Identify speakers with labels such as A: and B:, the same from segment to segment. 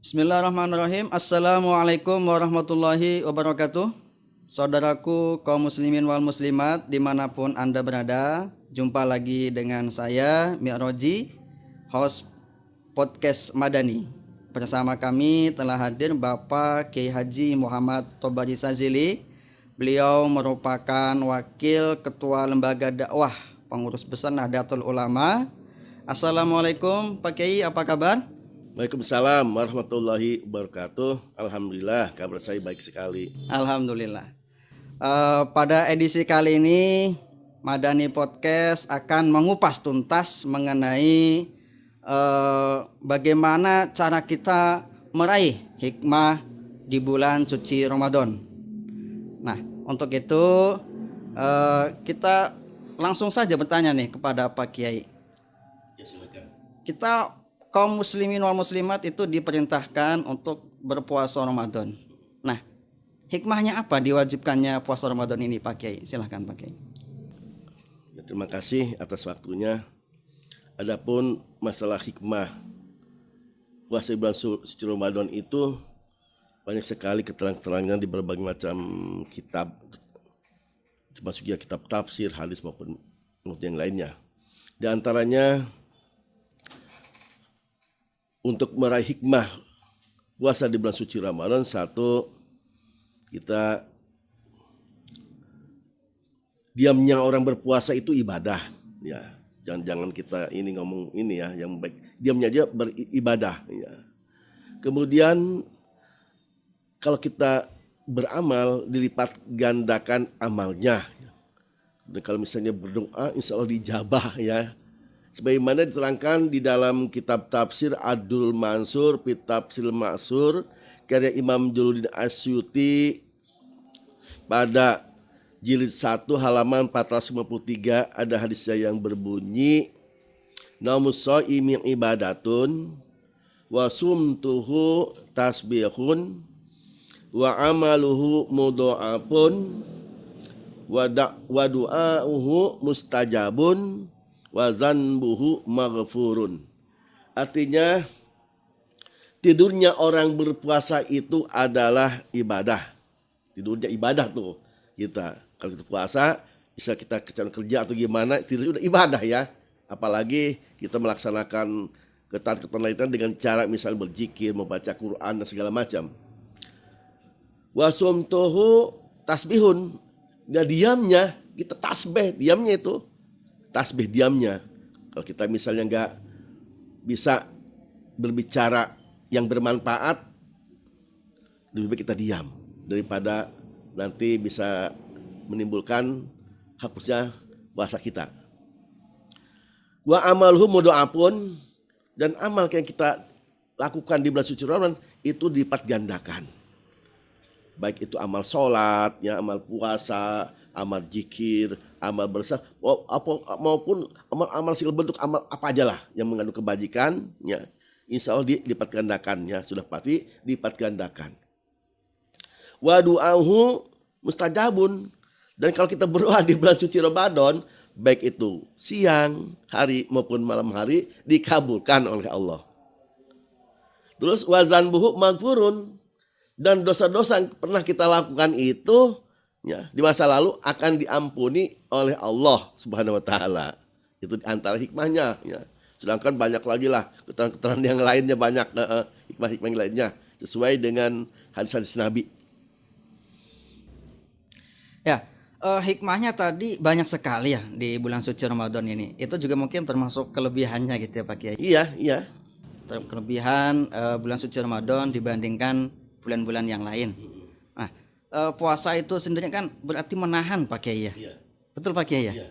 A: Bismillahirrahmanirrahim. Assalamualaikum warahmatullahi wabarakatuh. Saudaraku kaum muslimin wal muslimat dimanapun Anda berada, jumpa lagi dengan saya Mi'roji, host podcast Madani. Bersama kami telah hadir Bapak Kiai Haji Muhammad Tobari Sazili. Beliau merupakan wakil ketua lembaga dakwah pengurus besar Nahdlatul Ulama. Assalamualaikum Pak Kiai, apa kabar?
B: Waalaikumsalam warahmatullahi wabarakatuh. Alhamdulillah, kabar saya baik sekali.
A: Alhamdulillah. Pada edisi kali ini Madani Podcast akan mengupas tuntas mengenai bagaimana cara kita meraih hikmah di bulan suci Ramadan. Nah, untuk itu kita langsung saja bertanya nih kepada Pak Kiai.
B: Ya, silakan.
A: Kita kaum muslimin wal muslimat itu diperintahkan untuk berpuasa Ramadan. Nah, hikmahnya apa diwajibkannya puasa Ramadan ini, Pak Kiai? Silahkan Pak Kiai.
B: Ya, terima kasih atas waktunya. Adapun masalah hikmah puasa bulan suci Ramadan itu banyak sekali keterangan-keterangan di berbagai macam kitab, termasuk ya kitab tafsir, hadis maupun yang lainnya. Di antaranya untuk meraih hikmah puasa di bulan suci Ramadan, satu, kita diamnya orang berpuasa itu ibadah, ya. Jangan kita ini ngomong ini ya, yang baik diamnya aja beribadah, ya. Kemudian kalau kita beramal dilipat gandakan amalnya. Dan kalau misalnya berdoa, insya Allah dijabah, ya. Sebagaimana diterangkan di dalam kitab tafsir Ad-Durrul Mansur fi Tafsiril Ma'sur karya Imam Jalaluddin Asyuti pada jilid 1 halaman 453, ada hadisnya yang berbunyi, Naumus shaimi ibadatun wa sumtuhu tasbihun wa amaluhu mudha'afun wa du'auhu mustajabun wa dzanbuhu maghfurun. Artinya tidurnya orang berpuasa itu adalah ibadah. Tidurnya ibadah tuh kita. Kalau kita puasa bisa kita kerja atau gimana, tidur udah ibadah ya. Apalagi kita melaksanakan ketan-ketan lainnya dengan cara misalnya berzikir, membaca Quran dan segala macam. Wasumtuhu tasbihun. Nah, diamnya kita tasbih, diamnya itu tasbih diamnya. Kalau kita misalnya nggak bisa berbicara yang bermanfaat, lebih baik kita diam daripada nanti bisa menimbulkan hapusnya puasa kita. Wa amalhu mudha'afun, dan amal yang kita lakukan di bulan suci Ramadan itu dilipat gandakan. Baik itu amal sholat, ya, amal puasa, amal zikir, amal bersah, maupun amal segala bentuk amal apa aja lah yang mengandung kebajikan, ya, insya Allah dilipat gandakan, ya, sudah pasti dilipat gandakan. Wa du'auhu mustajabun, dan kalau kita berdoa di bulan suci Ramadan, baik itu siang hari maupun malam hari, dikabulkan oleh Allah. Terus wa dzanbuhu maghfurun, dan dosa-dosa yang pernah kita lakukan itu, ya, di masa lalu akan diampuni oleh Allah Subhanahu wa taala. Itu antara hikmahnya, ya. Sedangkan banyak lagi lah keterangan-keterangan yang lainnya, banyak hikmah-hikmah yang lainnya sesuai dengan hadis-hadis Nabi.
A: Ya, hikmahnya tadi banyak sekali ya di bulan suci Ramadan ini. Itu juga mungkin termasuk kelebihannya gitu ya Pak Kiai.
B: Iya.
A: Kelebihan bulan suci Ramadan dibandingkan bulan-bulan yang lain. Nah, puasa itu sendiri kan berarti menahan Pak Kiai ya.
B: Iya.
A: Betul Pak Kiai ya.
B: Iya.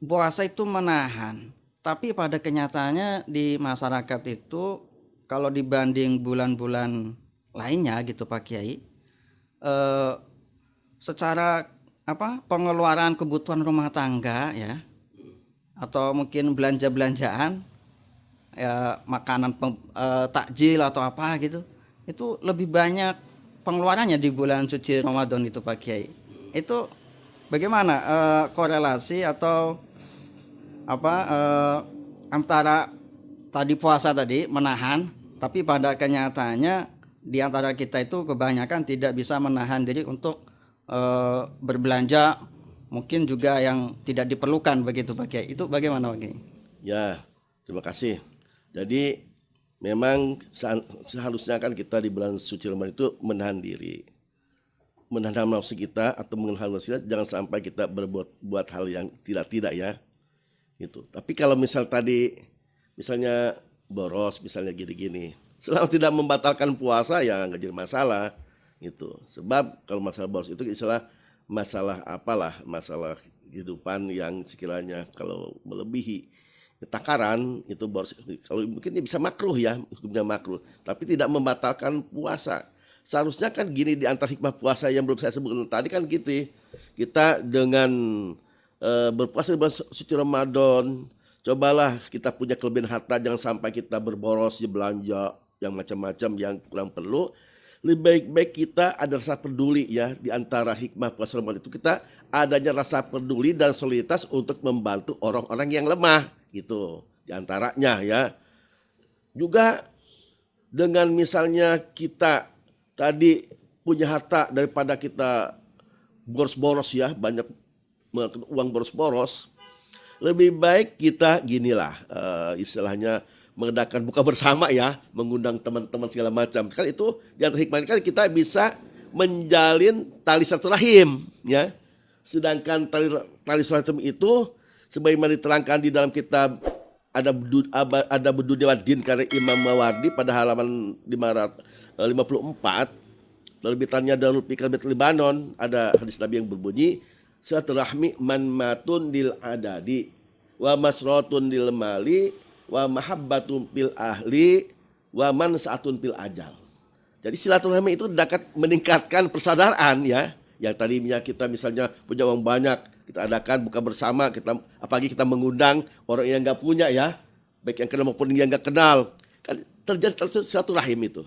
A: Puasa itu menahan, tapi pada kenyataannya di masyarakat itu kalau dibanding bulan-bulan lainnya gitu Pak Kiai, secara pengeluaran kebutuhan rumah tangga ya, atau mungkin belanja-belanjaan ya, makanan takjil atau apa gitu, itu lebih banyak pengeluarannya di bulan suci Ramadan itu Pak Kiai. Itu bagaimana korelasi atau antara tadi puasa tadi menahan Tapi pada kenyataannya di antara kita itu kebanyakan tidak bisa menahan diri untuk berbelanja, mungkin juga yang tidak diperlukan begitu Pak Kiai. Itu bagaimana Pak Kiai?
B: Ya, terima kasih. Jadi memang seharusnya kan kita di bulan suci Ramadan itu menahan diri, menahan nafsu kita atau menahan nafsu kita, jangan sampai kita berbuat hal yang tidak ya. Itu. Tapi kalau misal tadi misalnya boros, misalnya gini-gini, selama tidak membatalkan puasa ya nggak jadi masalah. Itu. Sebab kalau masalah boros itu istilah masalah apalah, masalah kehidupan yang sekiranya kalau melebihi takaran itu boros, kalau mungkin bisa makruh ya, hukumnya makruh, tapi tidak membatalkan puasa. Seharusnya kan gini, di antara hikmah puasa yang belum saya sebutkan tadi kan gitu, kita dengan berpuasa di bulan suci Ramadan, cobalah kita punya kelebihan harta, jangan sampai kita berboros di belanja yang macam-macam yang kurang perlu. Lebih baik kita ada rasa peduli ya, di antara hikmah puasa Ramadan itu kita adanya rasa peduli dan solidaritas untuk membantu orang-orang yang lemah gitu, di antaranya ya. Juga dengan misalnya kita tadi punya harta daripada kita boros-boros ya, banyak uang boros-boros, lebih baik kita ginilah, istilahnya mengadakan buka bersama ya, mengundang teman-teman segala macam. Kan itu di antara hikmah kan kita bisa menjalin tali silaturahim ya. Sedangkan tali silaturahim itu sebagaimana diterangkan di dalam kitab ada Budunya Din karya Imam Mawardi pada halaman 554, terbitannya Darul Fikr Bet Libanon, ada hadis Nabi yang berbunyi, silaturahmi man matun dil adadi wa masratun dil mali wa mahabbatun fil ahli wa man saatun fil ajal. Jadi silaturahmi itu dapat meningkatkan persaudaraan ya. Yang tadinya kita misalnya punya uang banyak, kita adakan buka bersama, kita apalagi kita mengundang orang yang nggak punya ya, baik yang kenal maupun yang nggak kenal, kan terjadi silaturahim itu.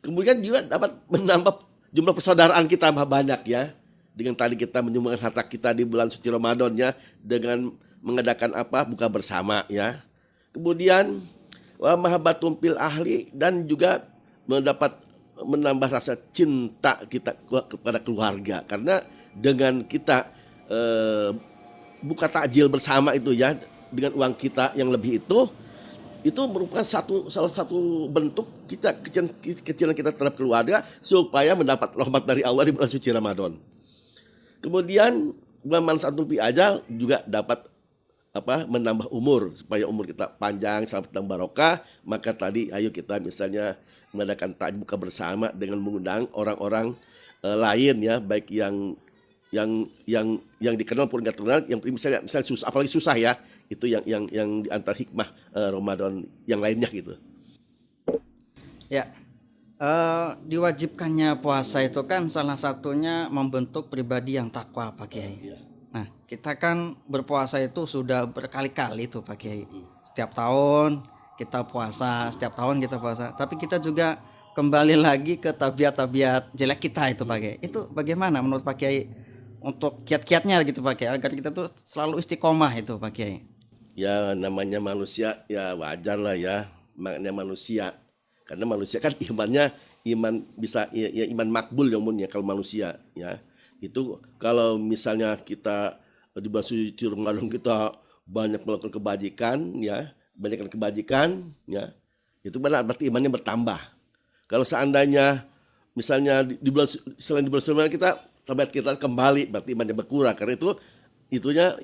B: Kemudian juga dapat menambah jumlah persaudaraan kita banyak ya. Dengan tadi kita menyumbangkan harta kita di bulan suci Ramadan ya, dengan mengadakan apa? Buka bersama ya. Kemudian wa mahabbatum fil ahli, dan juga menambah rasa cinta kita kepada keluarga, karena dengan kita buka takjil bersama itu ya, dengan uang kita yang lebih itu merupakan salah satu bentuk kita kecilan kita terhadap keluarga supaya mendapat rahmat dari Allah di bulan suci Ramadan. Kemudian man satu pi ajal juga dapat menambah umur, supaya umur kita panjang, selamat dan barokah. Maka tadi ayo kita misalnya mengadakan takjil buka bersama dengan mengundang orang-orang lain ya, baik yang dikenal pun nggak terkenal, yang misalnya susah, apalagi susah ya, itu yang di antara hikmah Ramadan yang lainnya gitu.
A: Ya, diwajibkannya puasa itu kan salah satunya membentuk pribadi yang takwa Pak Kiai.
B: Ya.
A: Nah, kita kan berpuasa itu sudah berkali-kali tuh Pak Kiai. Setiap tahun kita puasa, tapi kita juga kembali lagi ke tabiat-tabiat jelek kita itu Pak Kiai. Itu bagaimana menurut Pak Kiai untuk kiat-kiatnya gitu Pak Kiai, agar kita tuh selalu istiqomah itu Pak Kiai?
B: Ya namanya manusia ya wajar lah ya, maknanya manusia. Karena manusia kan iman bisa ya iman makbul ya umumnya kalau manusia ya. Itu kalau misalnya kita di bulan suci Ramadan kita banyak melakukan kebajikan ya, itu benar berarti imannya bertambah. Kalau seandainya misalnya selain di bulan Ramadan kita tabiat kita kembali, berarti imannya berkurang. Karena itunya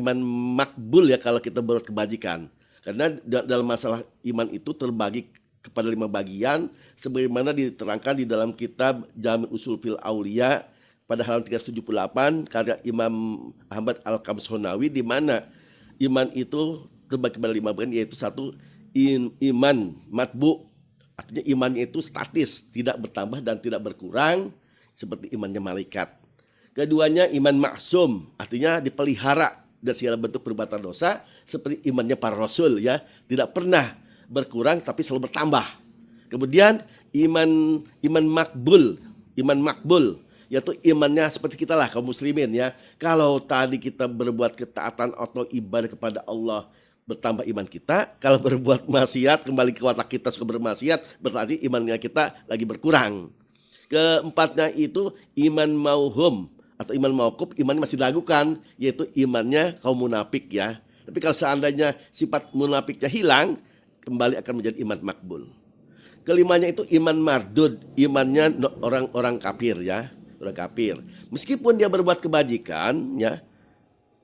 B: iman makbul ya kalau kita berbuat kebajikan. Karena dalam masalah iman itu terbagi kepada 5 bagian sebagaimana diterangkan di dalam kitab Jami' Ushul fil Auliya pada halaman 378 karya Imam Ahmad Al-Kamsunawi, di mana iman itu terbagi kepada 5 bagian, yaitu 1 iman matbu, artinya imannya itu statis, tidak bertambah dan tidak berkurang seperti imannya malaikat. Keduanya iman maksum, artinya dipelihara dari segala bentuk perbuatan dosa seperti imannya para rasul ya, tidak pernah berkurang tapi selalu bertambah. Kemudian iman makbul, yaitu imannya seperti kita lah kaum muslimin ya. Kalau tadi kita berbuat ketaatan atau ibadah kepada Allah bertambah iman kita. Kalau berbuat maksiat, kembali ke watak kita suka bermaksiat, berarti imannya kita lagi berkurang. Keempatnya itu iman mauhum atau iman mauquf, iman masih diragukan, yaitu imannya kaum munafik ya. Tapi kalau seandainya sifat munafiknya hilang, kembali akan menjadi iman makbul. Kelimanya itu iman mardud, imannya orang-orang kafir ya, orang kafir. Meskipun dia berbuat kebajikan ya,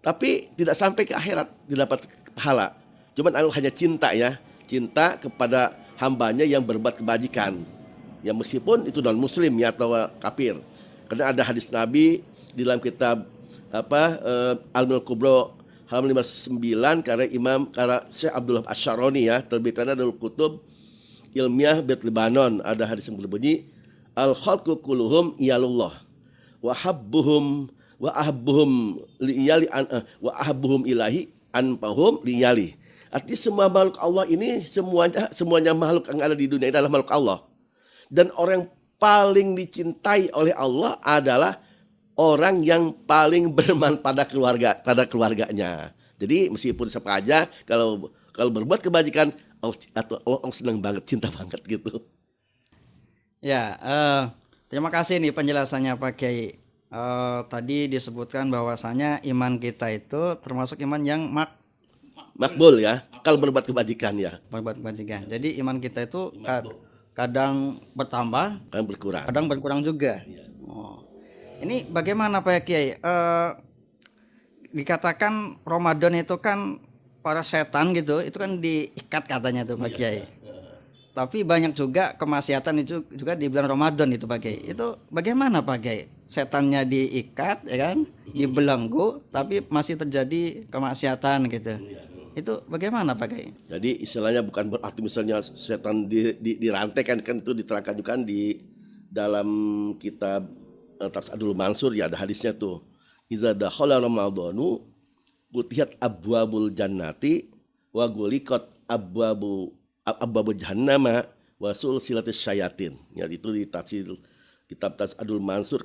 B: tapi tidak sampai ke akhirat, tidak dapat pahala. Cuman Allah hanya cinta ya, cinta kepada hambanya yang berbuat kebajikan. Ya meskipun itu non muslim ya atau kafir. Karena ada hadis Nabi di dalam kitab Al-Mulk Kubro halaman 59 karena Syekh Abdullah Asy'arani ya, terbitannya Darul Kutub Ilmiah Bet Lebanon. Ada hadis yang berbunyi al khalqu kulluhum iyalullah wa habbuhum wa ahbuhum liyali wa ahbuhum ilahi anfahum liyali. Artinya semua makhluk Allah ini semuanya makhluk yang ada di dunia ini adalah makhluk Allah. Dan orang yang paling dicintai oleh Allah adalah orang yang paling bermanfaat pada keluarganya. Jadi meskipun siapa aja kalau berbuat kebajikan Allah senang banget, cinta banget gitu.
A: Ya, terima kasih nih penjelasannya Pak Kiai. Tadi disebutkan bahwasanya iman kita itu termasuk iman yang
B: Makbul ya, kalau berbuat kebajikan ya.
A: berbuat kebajikan. Jadi iman kita itu kadang bertambah, kadang berkurang juga. Oh. Ini bagaimana Pak Kiai? Dikatakan Ramadan itu kan para setan gitu, itu kan diikat katanya tuh Pak Kiai. Tapi banyak juga kemaksiatan itu juga di bulan Ramadan itu Pak Kiai. Itu bagaimana Pak Kiai? Setannya diikat ya kan, dibelenggu, tapi masih terjadi kemaksiatan gitu. Itu bagaimana Pak Kiai?
B: Jadi istilahnya bukan berarti misalnya setan dirantai kan itu diterangkan juga di dalam kitab Tafsir Abdul Mansur ya, ada hadisnya tuh. Iza dakhala ramadhanu futihat abwabul jannati wa guliqat abwabu jahannama wa sulsilatis syayatin. Ya itu di tafsir kitab Tafsir Abdul Mansur,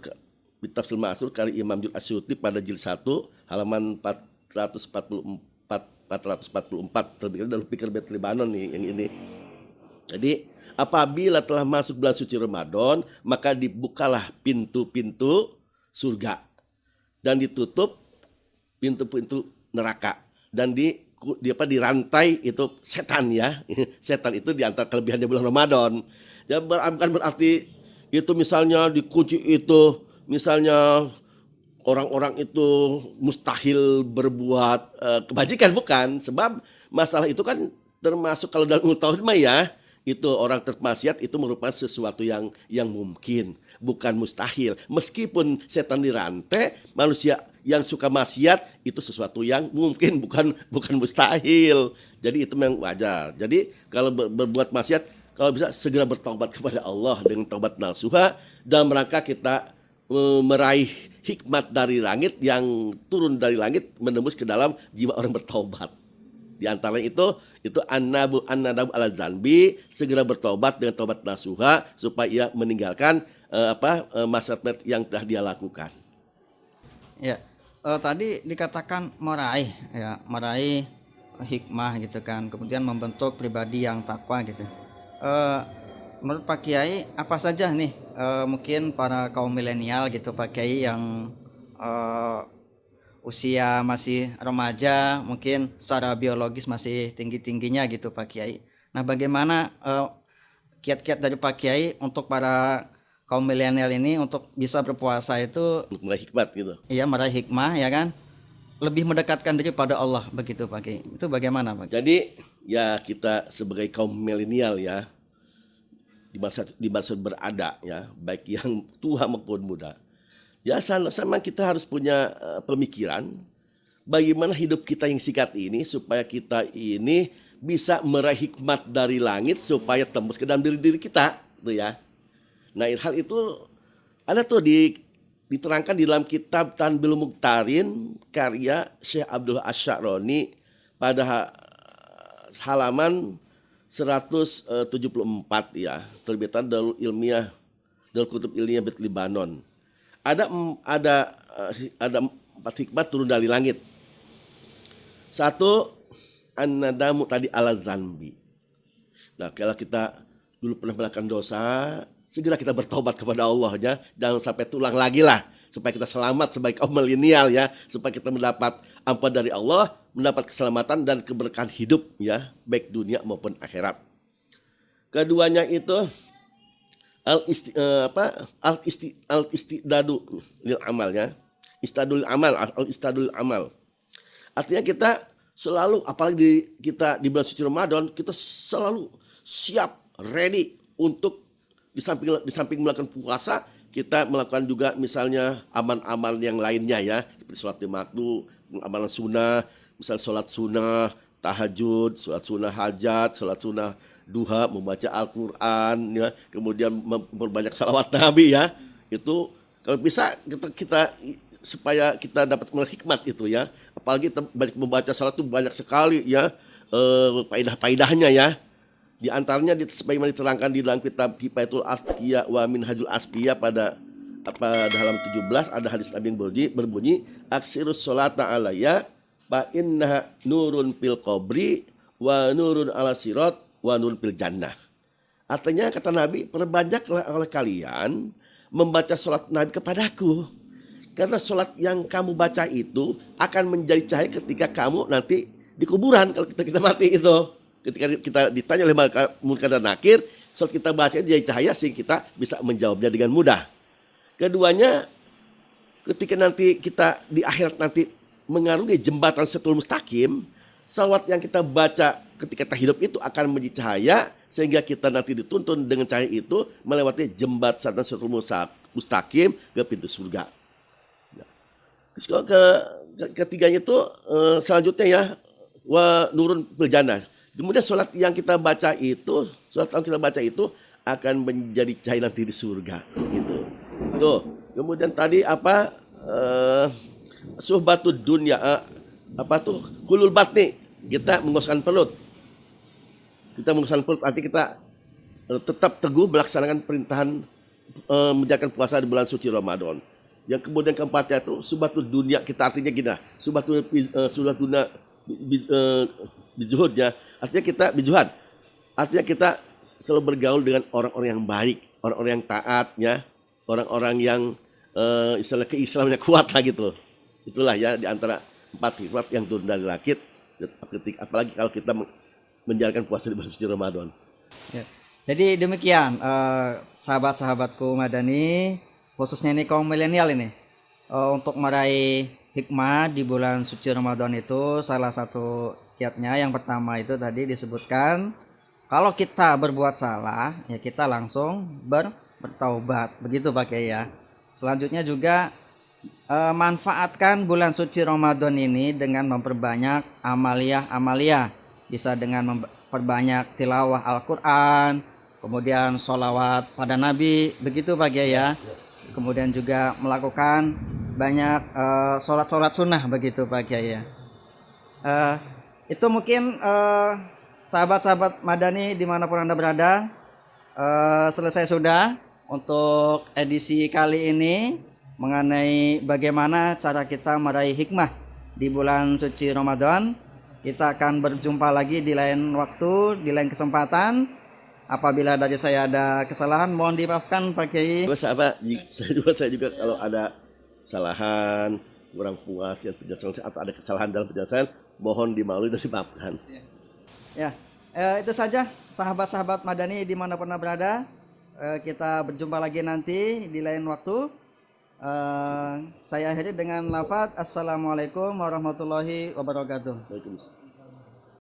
B: Tafsir Mansur karya Imam Jul Asyuti pada jilid 1 halaman 444 terbitkan dalam Fikir Bet Lebanon nih yang ini. Jadi apabila telah masuk bulan suci Ramadan, maka dibukalah pintu-pintu surga dan ditutup pintu-pintu neraka dan dirantai itu setan ya. Setan itu diantara kelebihannya bulan Ramadan. Ya bukan berarti itu misalnya dikunci itu misalnya orang-orang itu mustahil berbuat kebajikan, bukan. Sebab masalah itu kan termasuk kalau dalam tauhid ya, itu orang termaksiat itu merupakan sesuatu yang mungkin, bukan mustahil. Meskipun setan dirantai, manusia yang suka maksiat itu sesuatu yang mungkin, bukan mustahil. Jadi itu memang wajar. Jadi kalau berbuat maksiat, kalau bisa segera bertobat kepada Allah dengan taubat nasuha dalam rangka kita meraih hikmat dari langit yang turun dari langit menembus ke dalam jiwa orang bertobat. Di antara itu an-nadabu ala zanbi, segera bertobat dengan tobat nasuha supaya ia meninggalkan maksiat yang telah dia lakukan.
A: Ya, tadi dikatakan meraih hikmah gitu kan, kemudian membentuk pribadi yang takwa gitu. Menurut Pak Kiai apa saja nih mungkin para kaum milenial gitu Pak Kiai yang usia masih remaja, mungkin secara biologis masih tinggi-tingginya gitu Pak Kiai. Nah bagaimana kiat-kiat dari Pak Kiai untuk para kaum milenial ini untuk bisa berpuasa itu
B: meraih hikmat gitu.
A: Iya, meraih hikmah ya kan, lebih mendekatkan diri pada Allah begitu Pak Kiai. Itu bagaimana Pak Kiai?
B: Jadi ya kita sebagai kaum milenial ya, di masa berada ya, baik yang tua maupun muda, ya sama kita harus punya pemikiran bagaimana hidup kita yang singkat ini supaya kita ini bisa meraih hikmat dari langit supaya tembus ke dalam diri kita tuh ya. Nah hal itu ada tuh diterangkan di dalam kitab Tanbihul Muqtarin karya Syekh Abdullah Asy'arani pada halaman 174 ya, terbitan Darul Kutub Ilmiah Bet Lebanon. Ada 4 hikmat turun dari langit. 1, an-nadamu tadi ala zanbi. Nah, kalau kita dulu pernah melakukan dosa, segera kita bertobat kepada Allah ya. Jangan sampai tulang lagi lah, supaya kita selamat sebagai kaum milenial ya, supaya kita mendapat ampun dari Allah, mendapat keselamatan dan keberkahan hidup ya, baik dunia maupun akhirat. Keduanya itu al-istidadu lil amal ya. Istadul amal, al-istadul amal. Artinya kita selalu, apalagi kita di bulan suci Ramadan, kita selalu siap, ready untuk di samping melakukan puasa, kita melakukan juga misalnya amal-amal yang lainnya ya, seperti sholat lima waktu, amalan sunnah, misal sholat sunnah, tahajud, sholat sunnah hajat, sholat sunnah duha, membaca Al-Quran, ya, kemudian memperbanyak salawat Nabi ya, itu kalau bisa kita supaya kita dapat hikmat itu ya, apalagi kita banyak membaca salat itu banyak sekali ya faidah-faidahnya ya. Di antaranya sebagaimana diterangkan di dalam kitab Kifayatul Asqiya wa Minhajul Asqiya pada halaman 17 ada hadis Nabi yang berbunyi aksirus sholata alayya fa innaha nurun fil qabri wa nurun ala sirat wa nurun fil jannah. Artinya kata Nabi, perbanyaklah oleh kalian membaca sholat Nabi kepadaku. Karena sholat yang kamu baca itu akan menjadi cahaya ketika kamu nanti di kuburan, kalau kita mati itu. Ketika kita ditanya oleh Munkar dan Nakir, sholat kita baca jadi cahaya sehingga kita bisa menjawabnya dengan mudah. Keduanya, ketika nanti kita di akhirat nanti mengarungi jembatan Siratal Mustaqim, salawat yang kita baca ketika kita hidup itu akan menjadi cahaya sehingga kita nanti dituntun dengan cahaya itu melewati jembatan Siratal Mustaqim ke pintu surga. Ketiganya itu selanjutnya ya wa nurun fil jannah. Kemudian sholat yang kita baca itu, akan menjadi cahaya nanti di surga gitu. Tuh. Kemudian tadi apa suhbatud dunya hulul batni, kita mengosongkan perut. Arti kita tetap teguh melaksanakan perintahan menjalankan puasa di bulan suci Ramadan. Yang kemudian keempatnya itu subatul dunia, kita artinya gini, subatul dunia bizuhud ya, artinya kita bizuhad, artinya kita selalu bergaul dengan orang-orang yang baik, orang-orang yang taat ya, orang-orang yang istilah keislamannya kuat lah gitu. Itulah ya di antara 4 hikmat yang turun dari langit, apalagi kalau kita menjalankan puasa di bulan suci Ramadan.
A: Ya. Jadi demikian sahabat-sahabatku Madani, khususnya ini kaum milenial ini, untuk meraih hikmah di bulan suci Ramadan itu salah satu kiatnya yang pertama itu tadi disebutkan, kalau kita berbuat salah ya kita langsung bertaubat, begitu Pak Kiai ya. Selanjutnya juga manfaatkan bulan suci Ramadan ini dengan memperbanyak amaliyah, bisa dengan memperbanyak tilawah Al-Quran, kemudian sholawat pada Nabi, begitu Pak Kiai ya. Kemudian juga melakukan banyak sholat sunnah, begitu Pak Kiai ya. Itu mungkin sahabat-sahabat Madani dimanapun Anda berada, selesai sudah untuk edisi kali ini mengenai bagaimana cara kita meraih hikmah di bulan suci Ramadan. Kita akan berjumpa lagi di lain waktu, di lain kesempatan. Apabila dari saya ada kesalahan, mohon dimaafkan Pak Kiai.
B: Saya juga kalau ada kesalahan, kurang puas ya penjelasan atau ada kesalahan dalam penjelasan, mohon dimaklumi dan dimaafkan.
A: Ya, itu saja sahabat-sahabat Madani dimanapun Anda berada. Kita berjumpa lagi nanti di lain waktu. Saya akhiri dengan lafaz Assalamualaikum warahmatullahi wabarakatuh.
B: Waalaikumsalam.